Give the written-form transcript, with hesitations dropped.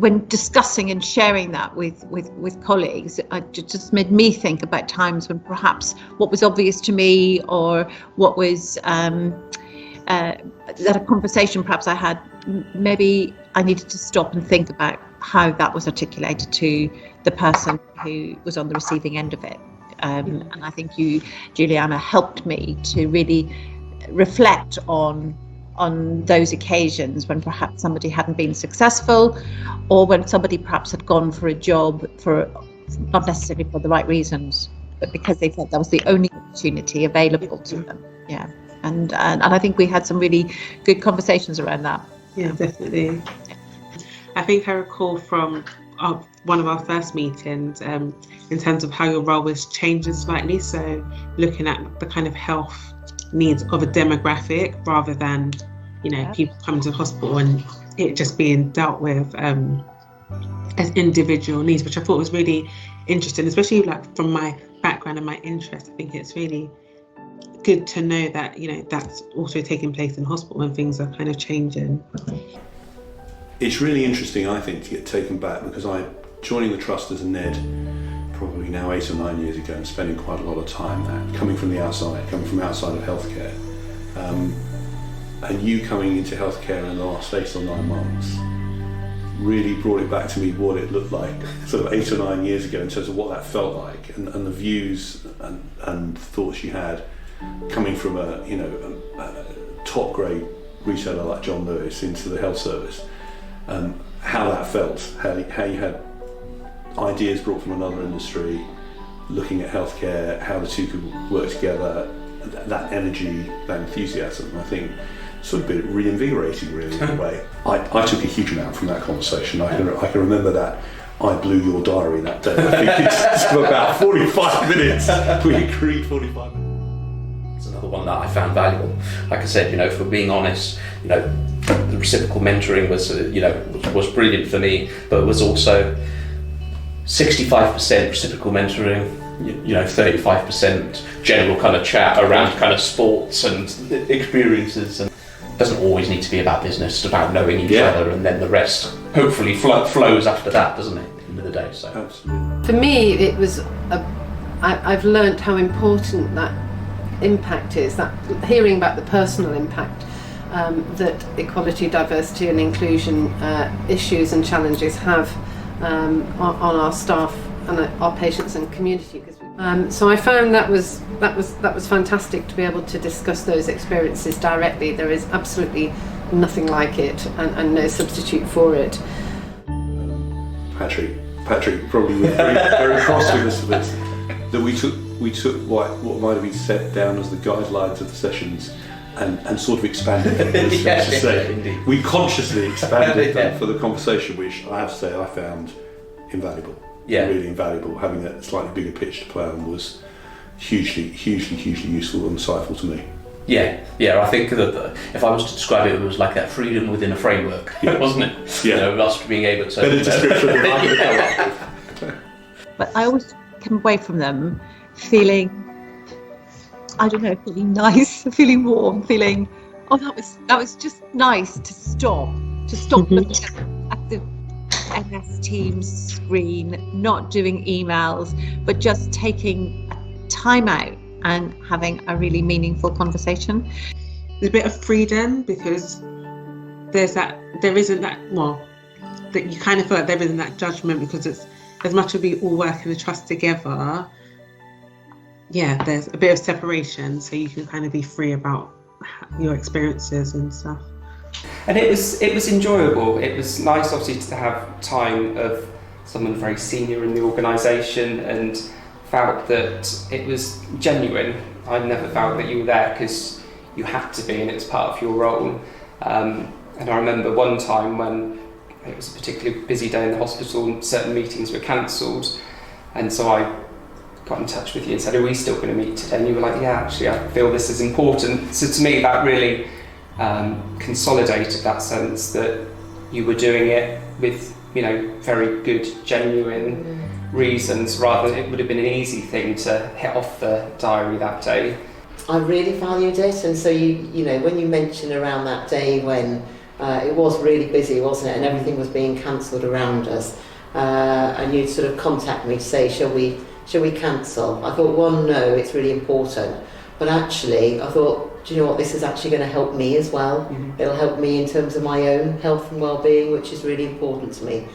when discussing and sharing that with colleagues, it just made me think about times when perhaps what was obvious to me, or what was that a conversation perhaps I had, maybe I needed to stop and think about how that was articulated to the person who was on the receiving end of it. And I think you, Juliana, helped me to really reflect on those occasions when perhaps somebody hadn't been successful, or when somebody perhaps had gone for a job for not necessarily for the right reasons, but because they felt that was the only opportunity available to them. Yeah, and I think we had some really good conversations around that. Yeah, definitely. I think I recall from one of our first meetings in terms of how your role was changing slightly. So looking at the kind of health needs of a demographic rather than, people coming to the hospital and it just being dealt with as individual needs, which I thought was really interesting, especially like from my background and my interest. I think it's really good to know that, that's also taking place in hospital when things are kind of changing. It's really interesting, I think, to get taken back, because joining the Trust as a NED probably now 8 or 9 years ago, and spending quite a lot of time there, coming from outside of healthcare, and you coming into healthcare in the last 8 or 9 months really brought it back to me what it looked like sort of 8 or 9 years ago in terms of what that felt like, and the views and thoughts you had coming from a top grade retailer like John Lewis into the health service. How that felt, how you had ideas brought from another industry, looking at healthcare, how the two could work together, that energy, that enthusiasm, I think sort of been reinvigorating really in a way. I took a huge amount from that conversation. I can remember that I blew your diary that day. I think it's about 45 minutes. We agreed 45 minutes. It's another one that I found valuable. Like I said, for being honest, the reciprocal mentoring was brilliant for me, but it was also 65% reciprocal mentoring, 35% general kind of chat around kind of sports and experiences. And it doesn't always need to be about business, it's about knowing each other, and then the rest hopefully flows after that, doesn't it, at the end of the day? So absolutely. For me, it was I've learned how important that impact is, that hearing about the personal impact that equality, diversity and inclusion issues and challenges have on our staff and our patients and community. So I found that was fantastic to be able to discuss those experiences directly. There is absolutely nothing like it, and no substitute for it. Patrick probably was very cross with us for this, that we took what might have been set down as the guidelines of the sessions and sort of expanded them. We consciously expanded them for the conversation, which I have to say I found invaluable. Really invaluable. Having a slightly bigger pitch to play on was hugely useful and insightful to me. I think that if I was to describe it, it was like that freedom within a framework, wasn't it? Us being able to... Better description than I could come up with. But I always came away from them feeling, feeling nice, feeling warm, feeling, that was just nice to stop looking at the MS Teams screen, not doing emails, but just taking time out and having a really meaningful conversation. There's a bit of freedom, because that you kind of feel like there isn't that judgment, because it's as much as we all work in the trust together. There's a bit of separation, so you can kind of be free about your experiences and stuff. And it was enjoyable. It was nice, obviously, to have time of someone very senior in the organisation, and felt that it was genuine. I never felt that you were there because you had to be, and it's part of your role. And I remember one time when it was a particularly busy day in the hospital and certain meetings were cancelled, and so I got in touch with you and said, are we still going to meet today? And you were like, yeah, actually I feel this is important. So to me that really consolidated that sense that you were doing it with very good, genuine reasons, rather than it would have been an easy thing to hit off the diary that day. I really valued it, and so you know when you mention around that day when It was really busy, wasn't it? And everything was being cancelled around us. And you'd sort of contact me to say, shall we cancel? I thought, one, no, it's really important. But actually, I thought, do you know what, this is actually going to help me as well. It'll help me in terms of my own health and well-being, which is really important to me.